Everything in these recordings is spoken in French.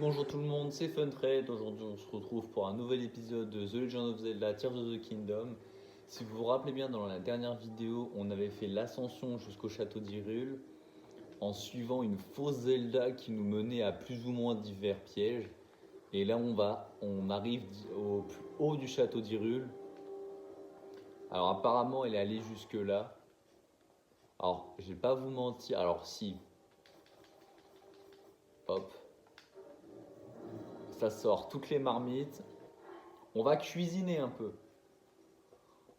Bonjour tout le monde, c'est Funtrade. Aujourd'hui, on se retrouve pour un nouvel épisode de The Legend of Zelda Tears of the Kingdom. Si vous vous rappelez bien, dans la dernière vidéo, on avait fait l'ascension jusqu'au château d'Hyrule en suivant une fausse Zelda qui nous menait à plus ou moins divers pièges. Et là, on arrive au plus haut du château d'Hyrule. Alors apparemment, elle est allée jusque là. Alors, je vais pas vous mentir. Alors si, hop, ça sort toutes les marmites. On va cuisiner un peu.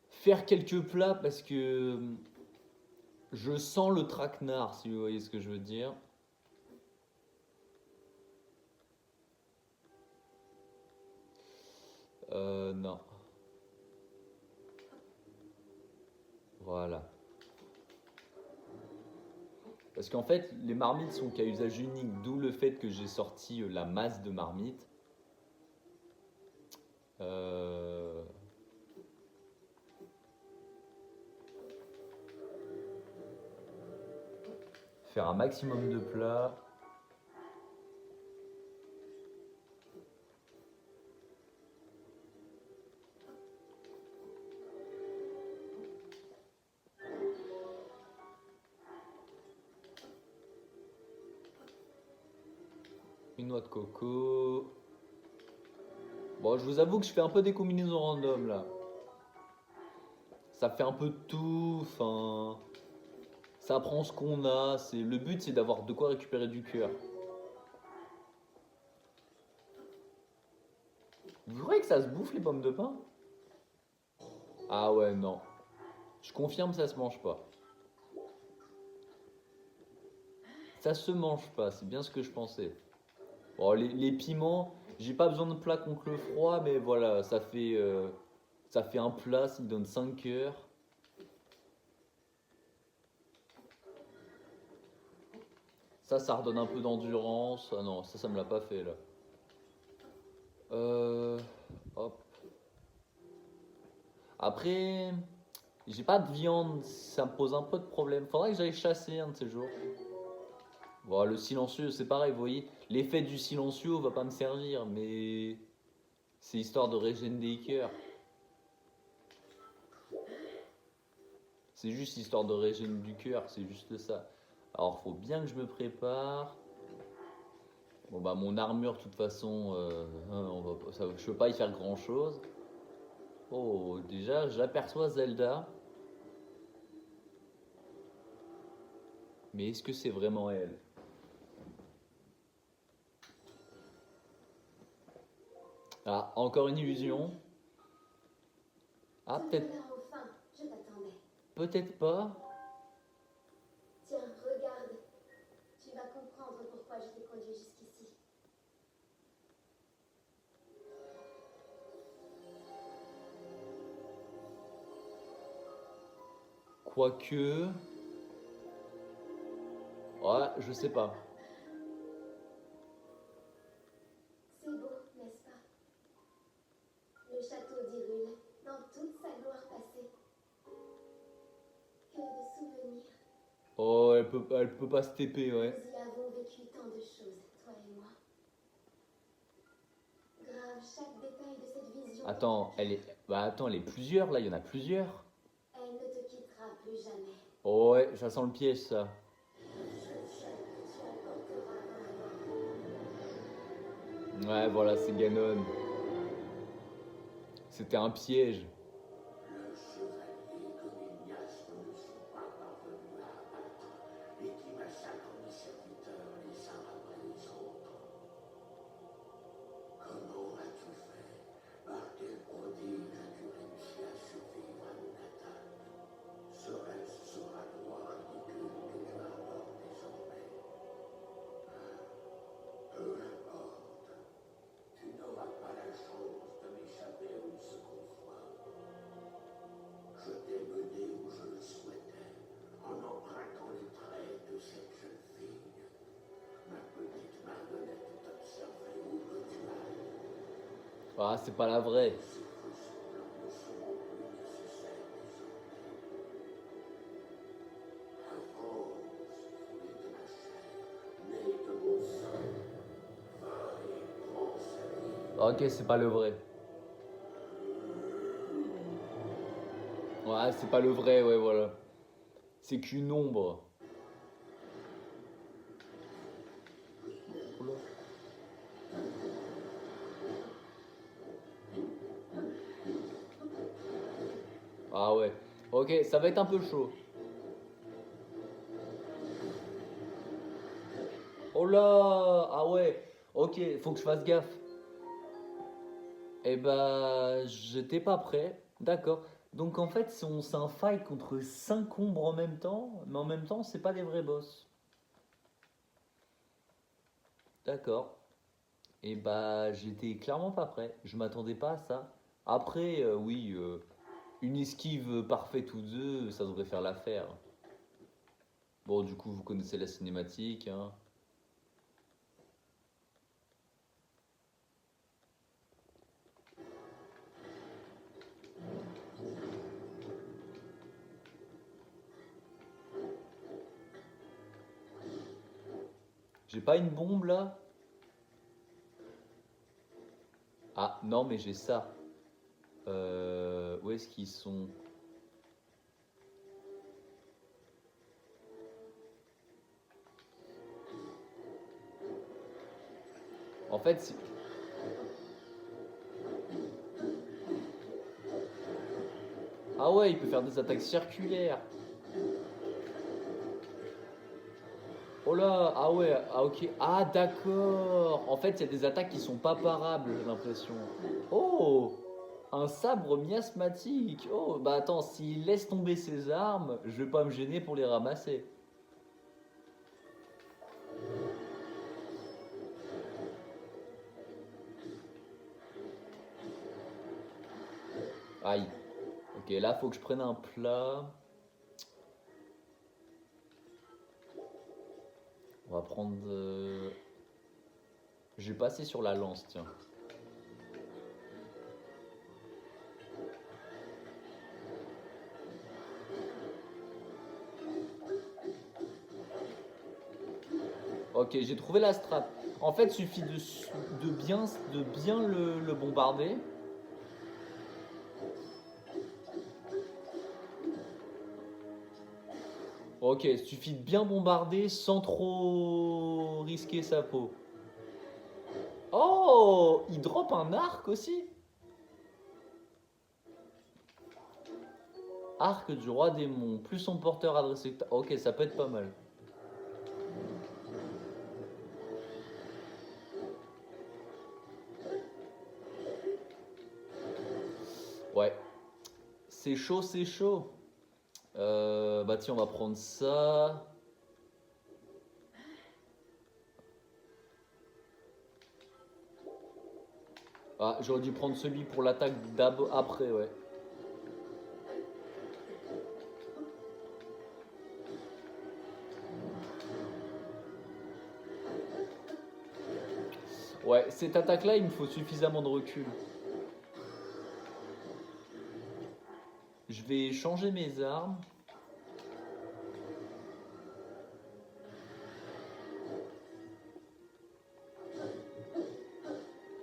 Faire quelques plats parce que je sens le traquenard, si vous voyez ce que je veux dire. Non. Voilà. Parce qu'en fait, les marmites sont qu'à usage unique, d'où le fait que j'ai sorti la masse de marmites. Euh... Faire un maximum de plats. Une noix de coco. Bon, je vous avoue que je fais un peu des combinaisons random là. Ça fait un peu de tout, enfin... Ça prend ce qu'on a. Le but, c'est d'avoir de quoi récupérer du cœur. Vous croyez que ça se bouffe les pommes de pin? Ah ouais, non. Je confirme, ça se mange pas. Ça se mange pas, c'est bien ce que je pensais. Bon, les piments, j'ai pas besoin de plat contre le froid, mais voilà, ça fait un plat, ça me donne 5 heures. Ça redonne un peu d'endurance. Ah non, ça me l'a pas fait là. Euh, hop. Après, j'ai pas de viande, ça me pose un peu de problème. Faudrait que j'aille chasser un de ces jours. Bon, le silencieux, c'est pareil, vous voyez. L'effet du silencieux va pas me servir, mais c'est histoire de régénérer des cœurs. C'est juste histoire de régénérer du cœur, c'est juste ça. Alors, faut bien que je me prépare. Bon, bah, mon armure, de toute façon, je peux pas y faire grand chose. Oh, déjà, j'aperçois Zelda. Mais est-ce que c'est vraiment elle? Ah, encore une illusion. Ah, peut-être. Enfin, je t'attendais. Peut-être pas. Tiens, regarde. Tu vas comprendre pourquoi je t'ai conduit jusqu'ici. Quoique. Ouais, je sais pas. C'est beau, n'est-ce pas? Le château d'Hyrule, dans toute sa gloire passée. Que de souvenirs. Oh, elle peut pas se TP, ouais. Nous y avons vécu tant de choses, toi et moi. Grave chaque détail de cette vision. Attends, elle est plusieurs là, il y en a plusieurs. Elle ne te quittera plus jamais. Oh ouais, ça sent le piège ça. Ouais, voilà, c'est Ganon. C'était un piège. Le chevalier Cominias ne sont pas parvenus à abattre et qui massacre mes serviteurs les uns après les autres. Comment as-tu fait? Par quel prodige as-tu réussi à survivre à une attaque? Serait-ce sur la gloire ridicule que tu arbores désormais? Peu importe. Tu n'auras pas la chance de m'échapper une seconde fois. Je t'ai mené où je le souhaitais, en empruntant les traits de cette jeune fille. Ma petite marionnette t'observait où que tu ailles. Ah, c'est pas la vraie. Ces faux semblants ne seront plus nécessaires désormais. La rose, fruit de ma chair, née de mon sang, va et Ok, c'est pas le vrai. Ouais, c'est pas le vrai, ouais, voilà. C'est qu'une ombre. Oula. Ah ouais. Ok, ça va être un peu chaud. Oh là! Ah ouais. Ok, faut que je fasse gaffe. Eh ben, j'étais pas prêt. D'accord. Donc en fait, c'est un fight contre 5 ombres en même temps, mais en même temps, c'est pas des vrais boss. D'accord. Et bah, j'étais clairement pas prêt. Je m'attendais pas à ça. Après, oui, une esquive parfaite ou deux, ça devrait faire l'affaire. Bon, du coup, vous connaissez la cinématique, hein. J'ai pas une bombe là? Ah, non, mais j'ai ça. Où est-ce qu'ils sont? En fait, ah ouais, il peut faire des attaques circulaires. Oh là, ah ouais, ah ok. Ah d'accord. En fait, il y a des attaques qui sont pas parables, j'ai l'impression. Oh, un sabre miasmatique. Oh, bah attends, s'il laisse tomber ses armes, je vais pas me gêner pour les ramasser. Aïe. Ok, là, faut que je prenne un plat. On va prendre. Je vais passer sur la lance, tiens. Ok, j'ai trouvé la strat. En fait, il suffit de bien le bombarder. Ok, il suffit de bien bombarder sans trop risquer sa peau. Oh, il drop un arc aussi. Arc du roi démon, plus son porteur adressé. Ok, ça peut être pas mal. Ouais, c'est chaud, c'est chaud. Bah tiens, on va prendre ça. Ah, j'aurais dû prendre celui pour l'attaque après, ouais. Ouais, cette attaque-là, il me faut suffisamment de recul. Je vais changer mes armes.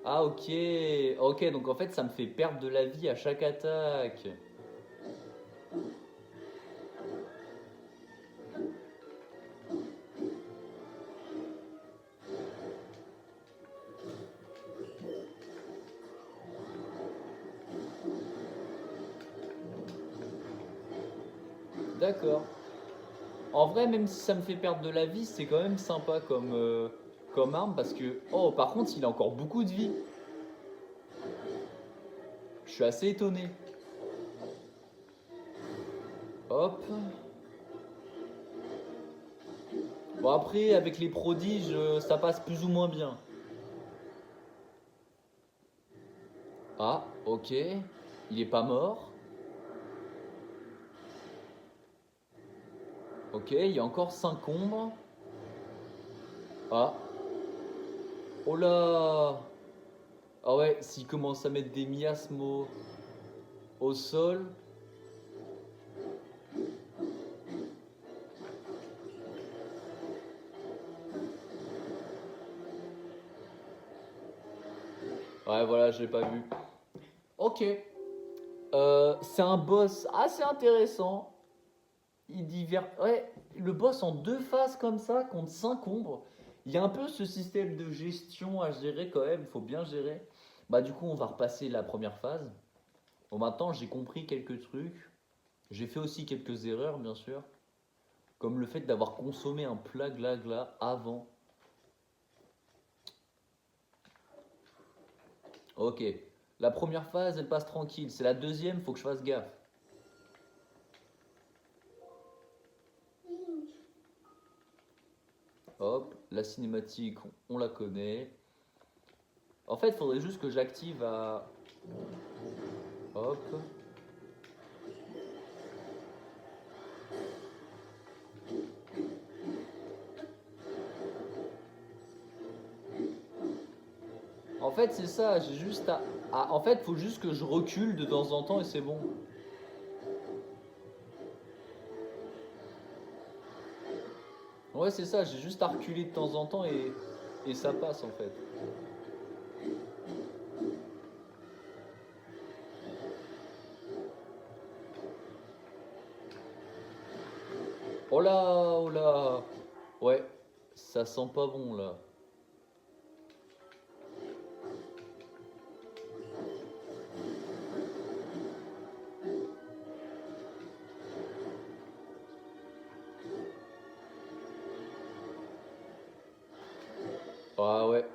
Ah ok, ok, donc en fait ça me fait perdre de la vie à chaque attaque. D'accord. En vrai, même si ça me fait perdre de la vie, c'est quand même sympa comme arme parce que... Oh, par contre, il a encore beaucoup de vie. Je suis assez étonné. Hop. Bon après, avec les prodiges, ça passe plus ou moins bien. Ah, ok. Il est pas mort. Ok, il y a encore 5 ombres. Ah, oh là. Ah ouais, s'il commence à mettre des miasmes au sol. Ouais, voilà, je l'ai pas vu. Ok. C'est un boss assez intéressant. Il divers. Ouais, le boss en deux phases comme ça, contre 5 ombres. Il y a un peu ce système de gestion à gérer quand même, il faut bien gérer. Bah, du coup, on va repasser la première phase. Bon, maintenant, j'ai compris quelques trucs. J'ai fait aussi quelques erreurs, bien sûr. Comme le fait d'avoir consommé un plat glas avant. Ok. La première phase, elle passe tranquille. C'est la deuxième, faut que je fasse gaffe. Link, Hop, la cinématique, on la connaît. En fait, il faudrait juste que j'active à... Hop. En fait, c'est ça, j'ai juste en fait, faut juste que je recule de temps en temps et c'est bon. Ouais, c'est ça, j'ai juste à reculer de temps en temps et ça passe en fait. Oh là, oh là. Ouais, ça sent pas bon là. Ah ouais,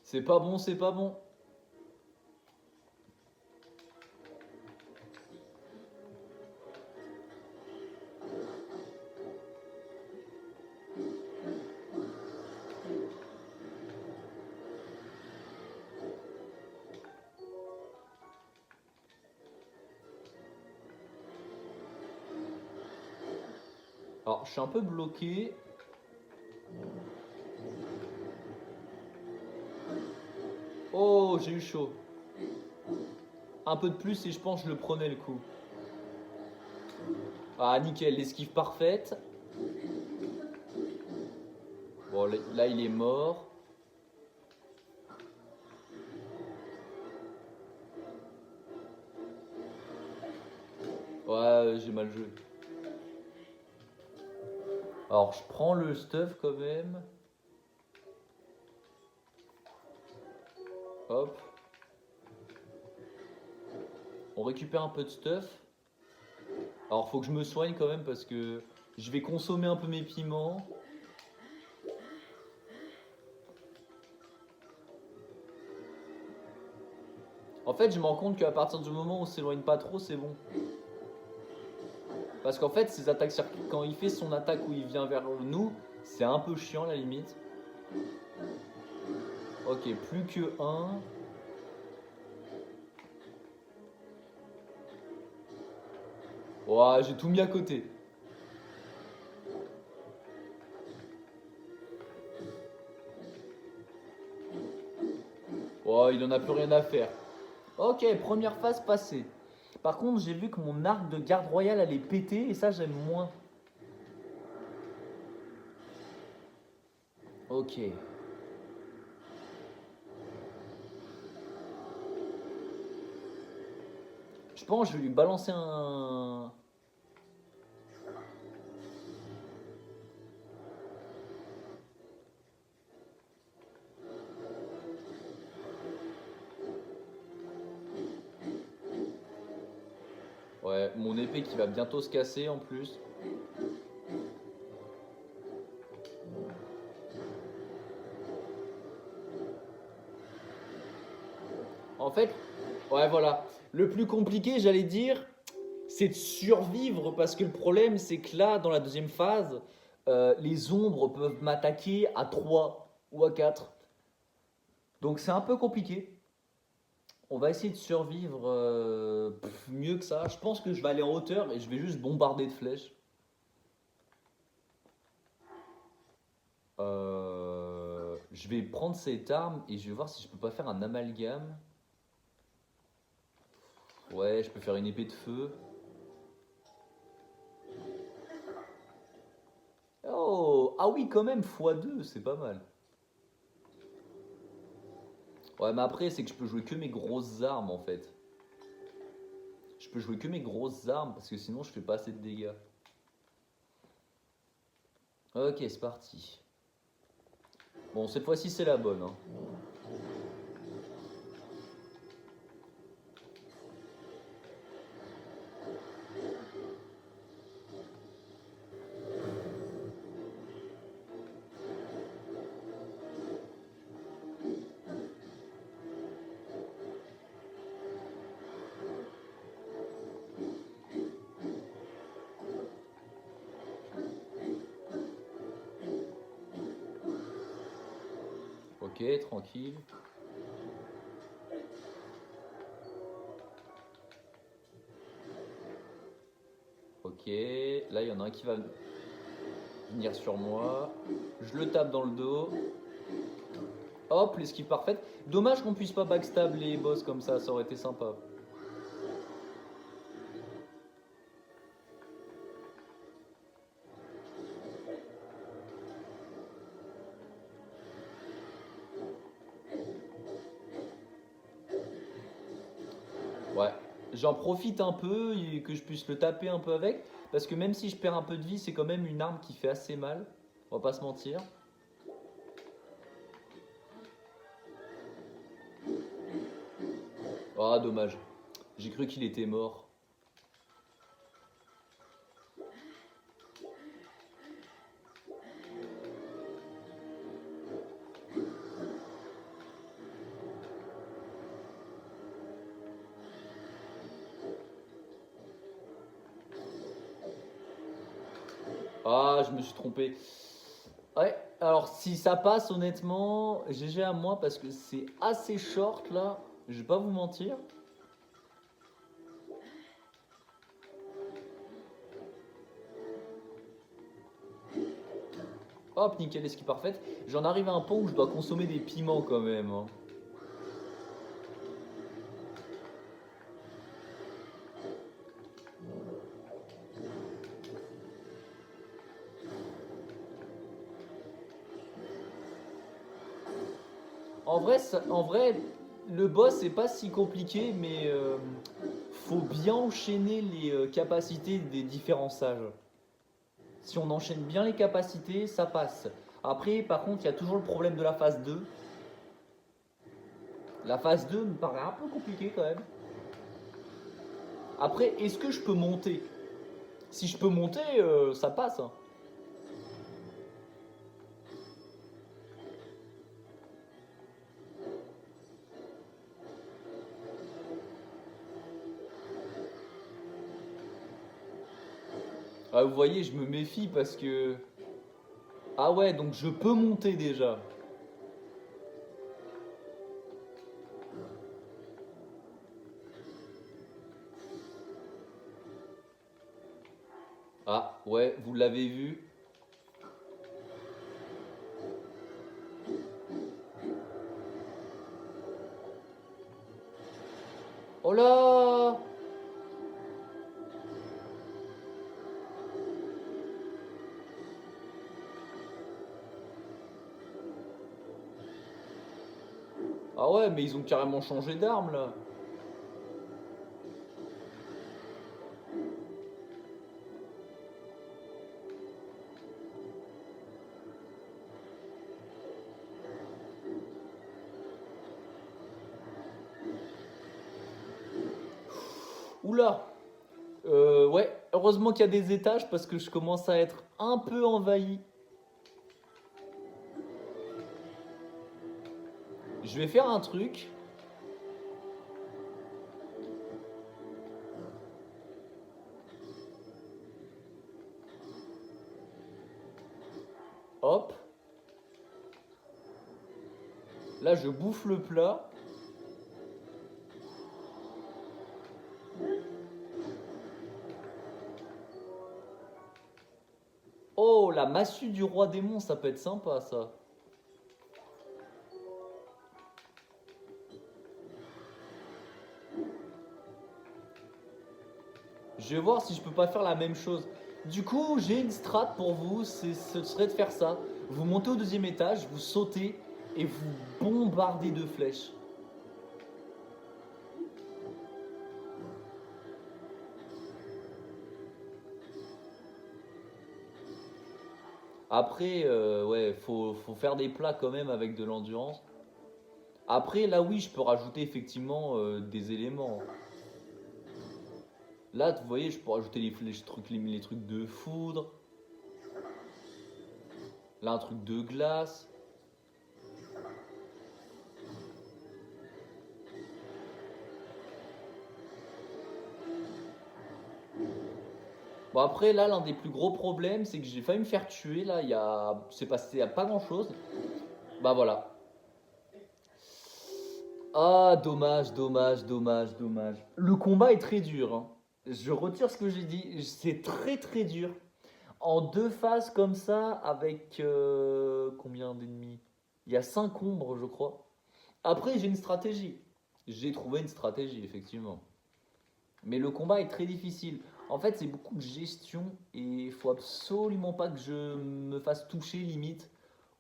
c'est pas bon, c'est pas bon. Alors, je suis un peu bloqué. Oh, j'ai eu chaud. Un peu de plus et je pense que je le prenais le coup. Ah, nickel, l'esquive parfaite. Bon, là, il est mort. Ouais, j'ai mal joué. Alors, je prends le stuff quand même. Hop. On récupère un peu de stuff. Alors, faut que je me soigne quand même parce que je vais consommer un peu mes piments. En fait, je me rends compte qu'à partir du moment où on s'éloigne pas trop, c'est bon. Parce qu'en fait, ses attaques quand il fait son attaque où il vient vers nous, c'est un peu chiant la limite. Ok, plus que un. Ouah, j'ai tout mis à côté. Oh, il en a plus rien à faire. Ok, première phase passée. Par contre, j'ai vu que mon arc de garde royale allait péter et ça, j'aime moins. Ok. Je pense que je vais lui balancer un... Ouais, mon épée qui va bientôt se casser en plus. En fait, ouais, voilà. Le plus compliqué, j'allais dire, c'est de survivre parce que le problème, c'est que là, dans la deuxième phase, les ombres peuvent m'attaquer à 3 ou à 4. Donc c'est un peu compliqué. On va essayer de survivre mieux que ça. Je pense que je vais aller en hauteur et je vais juste bombarder de flèches. Je vais prendre cette arme et je vais voir si je peux pas faire un amalgame. Ouais, je peux faire une épée de feu. Oh, ah oui, quand même, x2, c'est pas mal. Ouais, mais après, c'est que je peux jouer que mes grosses armes en fait. Je peux jouer que mes grosses armes parce que sinon je fais pas assez de dégâts. Ok, c'est parti. Bon, cette fois-ci c'est la bonne. Hein. Ok, tranquille. Ok, là il y en a un qui va venir sur moi. Je le tape dans le dos. Hop, l'esquive parfaite. Dommage qu'on puisse pas backstab les boss comme ça aurait été sympa. Ouais, j'en profite un peu et que je puisse le taper un peu avec. Parce que même si je perds un peu de vie, c'est quand même une arme qui fait assez mal. On va pas se mentir. Ah, dommage. J'ai cru qu'il était mort. Ah, je me suis trompé. Ouais, alors si ça passe, honnêtement, GG à moi parce que c'est assez short là. Je vais pas vous mentir. Hop, nickel, esquive parfaite. J'en arrive à un point où je dois consommer des piments quand même. Hein. En vrai, le boss c'est pas si compliqué, mais faut bien enchaîner les capacités des différents sages. Si on enchaîne bien les capacités, ça passe. Après, par contre, il y a toujours le problème de la phase 2. La phase 2 me paraît un peu compliquée quand même. Après, est-ce que je peux monter? Si je peux monter, ça passe. Hein. Ah, vous voyez, je me méfie parce que... Ah ouais, donc je peux monter déjà. Ah ouais, vous l'avez vu. Oh là! Ah ouais, mais ils ont carrément changé d'arme là. Oula! Ouais, heureusement qu'il y a des étages parce que je commence à être un peu envahi. Je vais faire un truc. Hop. Là, je bouffe le plat. Oh, la massue du roi démon, ça peut être sympa ça. Je vais voir si je peux pas faire la même chose. Du coup, j'ai une strat pour vous, ce serait de faire ça. Vous montez au deuxième étage, vous sautez et vous bombardez de flèches. Après, ouais, faut faire des plats quand même avec de l'endurance. Après, là, oui, je peux rajouter effectivement des éléments. Là, vous voyez, je peux rajouter les trucs de foudre. Là, un truc de glace. Bon, après, là, l'un des plus gros problèmes, c'est que j'ai failli me faire tuer. Là, c'est passé à pas grand-chose. Bah voilà. Ah, dommage, dommage, dommage, dommage. Le combat est très dur, hein. Je retire ce que j'ai dit. C'est très très dur. En deux phases comme ça, avec combien d'ennemis? Il y a 5 ombres, je crois. Après, j'ai une stratégie. J'ai trouvé une stratégie, effectivement. Mais le combat est très difficile. En fait, c'est beaucoup de gestion et il faut absolument pas que je me fasse toucher limite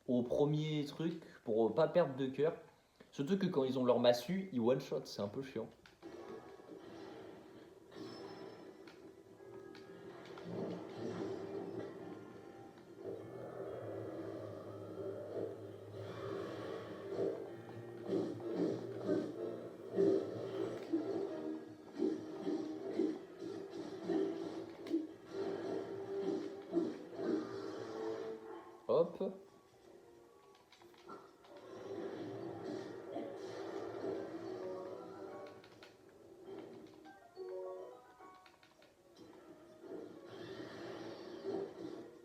au premier truc pour pas perdre de cœur. Surtout que quand ils ont leur massue, ils one shot, c'est un peu chiant. Hop.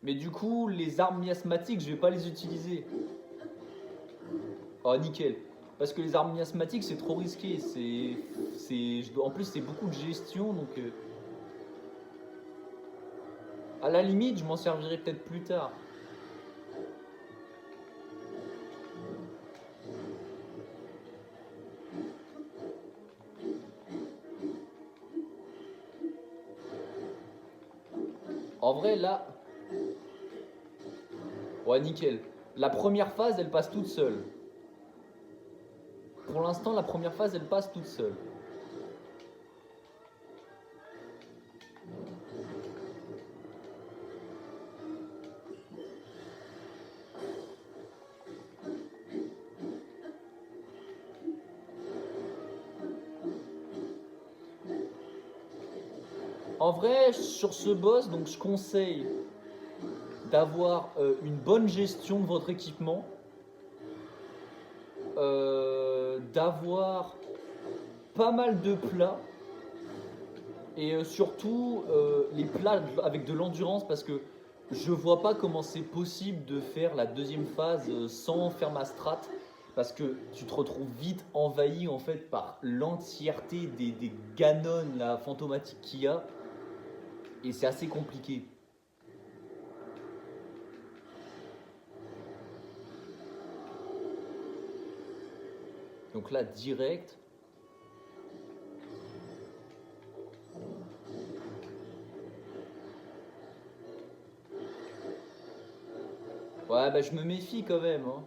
Mais du coup, les armes miasmatiques, je vais pas les utiliser. Oh, nickel. Parce que les armes miasmatiques, c'est trop risqué. En plus, c'est beaucoup de gestion, donc... à la limite, je m'en servirai peut-être plus tard. En vrai, là... Ouais, nickel. La première phase, elle passe toute seule. Pour l'instant, la première phase, elle passe toute seule. En vrai, sur ce boss, donc je conseille d'avoir une bonne gestion de votre équipement, d'avoir pas mal de plats et surtout les plats avec de l'endurance parce que je vois pas comment c'est possible de faire la deuxième phase sans faire ma strat parce que tu te retrouves vite envahi en fait par l'entièreté des Ganon la fantomatique qu'il y a et c'est assez compliqué. Donc là direct. Ouais bah je me méfie quand même hein.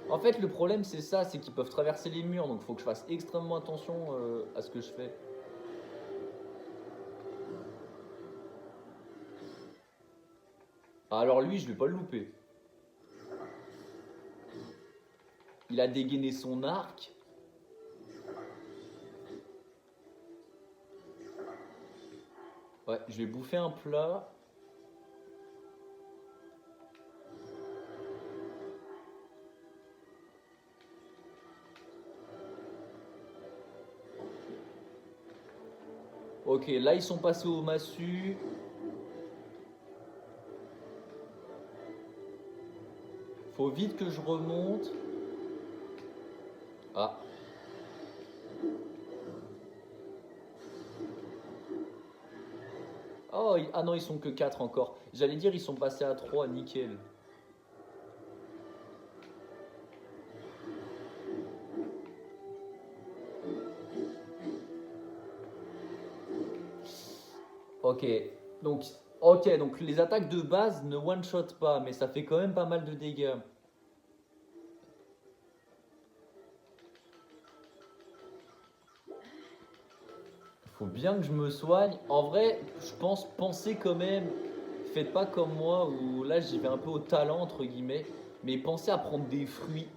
En fait, le problème, c'est ça, c'est qu'ils peuvent traverser les murs, donc il faut que je fasse extrêmement attention à ce que je fais. Ah, alors lui, je vais pas le louper. Il a dégainé son arc. Ouais, je vais bouffer un plat. Ok, là ils sont passés au massue. Faut vite que je remonte. Ah. Oh, ah non, ils sont que 4 encore. J'allais dire ils sont passés à 3, nickel. Ok, donc les attaques de base ne one-shot pas, mais ça fait quand même pas mal de dégâts. Faut bien que je me soigne. En vrai, je pense, pensez quand même. Faites pas comme moi où là j'y vais un peu au talent entre guillemets. Mais pensez à prendre des fruits.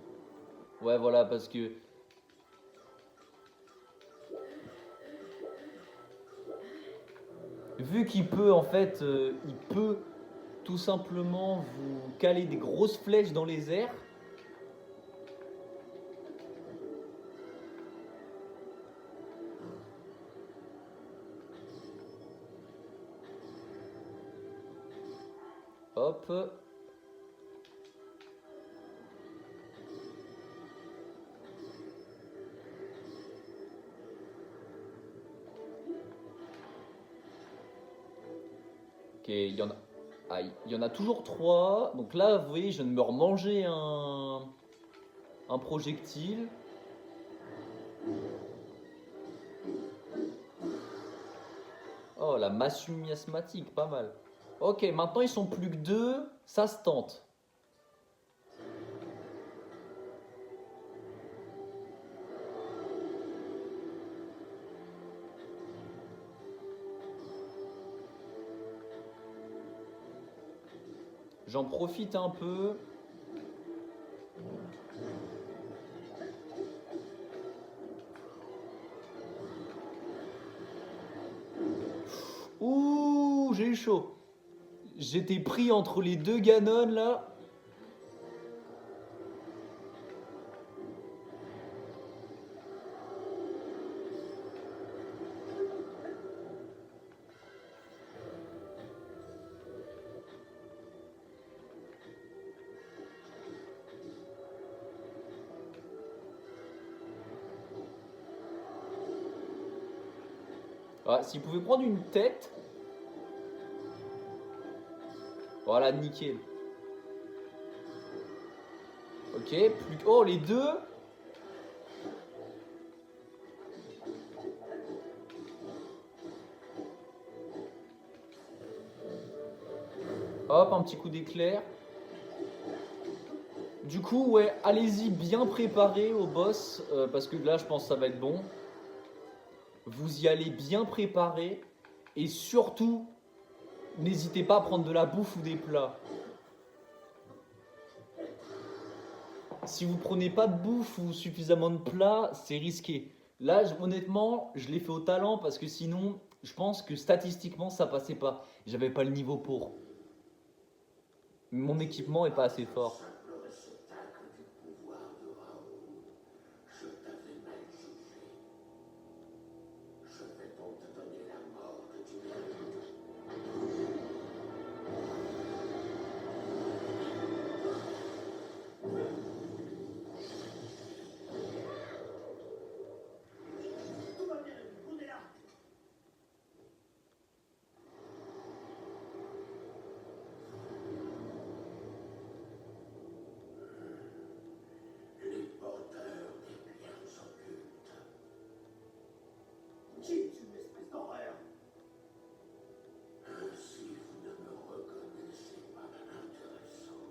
Ouais, voilà, parce que vu qu'il peut en fait, il peut tout simplement vous caler des grosses flèches dans les airs. Hop. Ok, il y en a toujours 3. Donc là, vous voyez, je viens de me remanger un projectile. Oh, la massue miasmatique, pas mal. Ok, maintenant ils sont plus que 2. Ça se tente. J'en profite un peu. Ouh, j'ai eu chaud. J'étais pris entre les 2 Ganon là. Ah, s'il pouvait prendre une tête. Voilà, nickel. Ok, plus. Oh, les 2. Hop, un petit coup d'éclair. Du coup, ouais, allez-y bien préparé au boss, parce que là, je pense que ça va être bon. Vous y allez bien préparé, et surtout, n'hésitez pas à prendre de la bouffe ou des plats. Si vous prenez pas de bouffe ou suffisamment de plats, c'est risqué. Là, honnêtement, je l'ai fait au talent, parce que sinon, je pense que statistiquement, ça passait pas. J'avais pas le niveau pour. Mon équipement est pas assez fort. Simple réceptacle du pouvoir de Raoul. Je t'avais mal jugé. Je vais donc te donner la mort que tu mérites. Tout va bien, on est là. Les porteurs des biens occultes. Qui est une espèce d'horreur? Ainsi, vous ne me reconnaissez pas. Intéressant.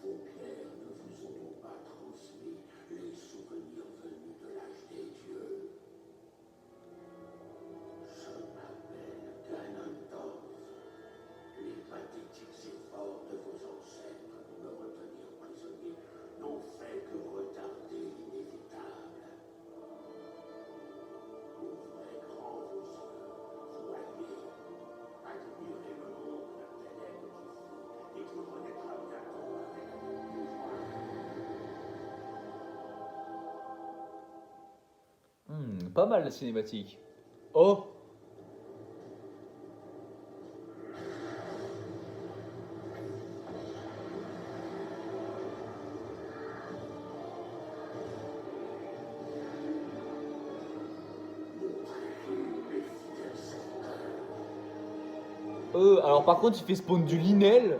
Vos pierres ne vous ont donc pas transmis les souvenirs venus de l'âge des dieux. Je m'appelle Ganondorf. Les pathétiques efforts de vos ancêtres pour me retenir prisonnier n'ont fait que retarder l'inévitable. Ouvrez grand vos yeux, voyez, admirez le monde de ténèbres qui fuit et qui renaîtra bientôt avec mon pouvoir. Pas mal la cinématique. Oh! Alors par contre, il fait spawn du Linel.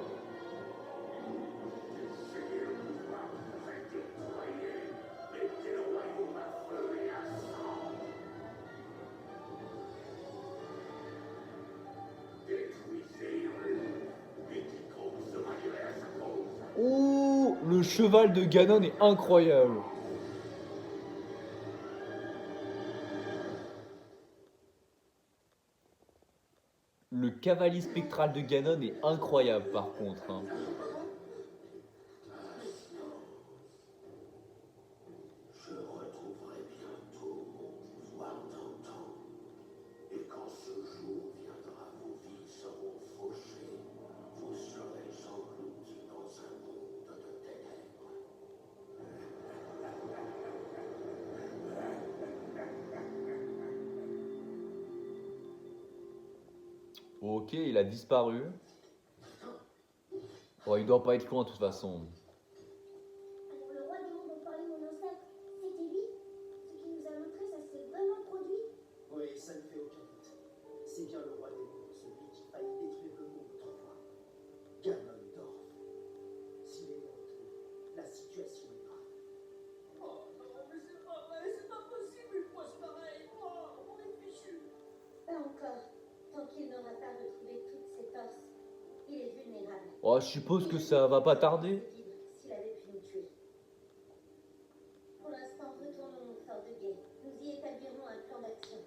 Ouh, le cheval de Ganon est incroyable. Le cavalier spectral de Ganon est incroyable par contre, hein. Je retrouverai bientôt mon pouvoir d'antan. Et quand ce jour viendra, vos vies seront fauchées. Vous serez engloutis dans un monde de ténèbres. Ok, il a disparu. Oh, il doit pas être loin de toute façon. Alors le roi démon dont parlait mon ancêtre, c'était lui? Ce qu'il nous a montré, ça s'est vraiment produit? Oui, ça ne fait aucun doute. C'est bien le roi démon, celui qui faillit détruire le monde autrefois. Ganondorf. S'il est de retour, la situation est grave. Oh non, mais c'est pas vrai, c'est pas possible une poisse pareille. Oh, on est fichu. Pas encore. Tant qu'il n'aura pas retrouvé toutes ses forces, il est vulnérable. Oh, je suppose que ça va pas tarder. S'il avait pu nous tuer. Pour l'instant, retournons au fort de guet. Nous y établirons un plan d'action.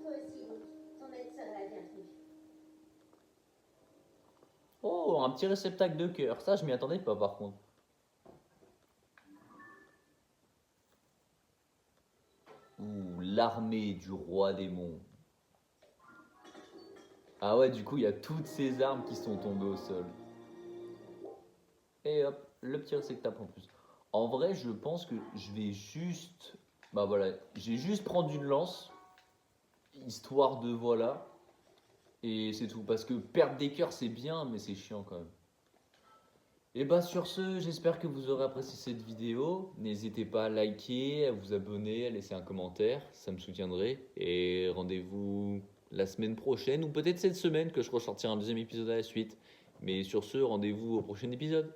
Toi aussi, Link, ton aide sera la bienvenue. Oh, un petit réceptacle de cœur. Ça, je m'y attendais pas par contre. Ouh, l'armée du roi démon. Ah ouais, du coup, il y a toutes ces armes qui sont tombées au sol. Et hop, le petit réceptacle en plus. En vrai, je pense que je vais juste... Bah voilà, j'ai juste prendre une lance. Histoire de voilà. Et c'est tout. Parce que perdre des cœurs, c'est bien, mais c'est chiant quand même. Et bah sur ce, j'espère que vous aurez apprécié cette vidéo. N'hésitez pas à liker, à vous abonner, à laisser un commentaire. Ça me soutiendrait. Et rendez-vous la semaine prochaine, ou peut-être cette semaine, que je ressortirai un deuxième épisode à la suite. Mais sur ce, rendez-vous au prochain épisode.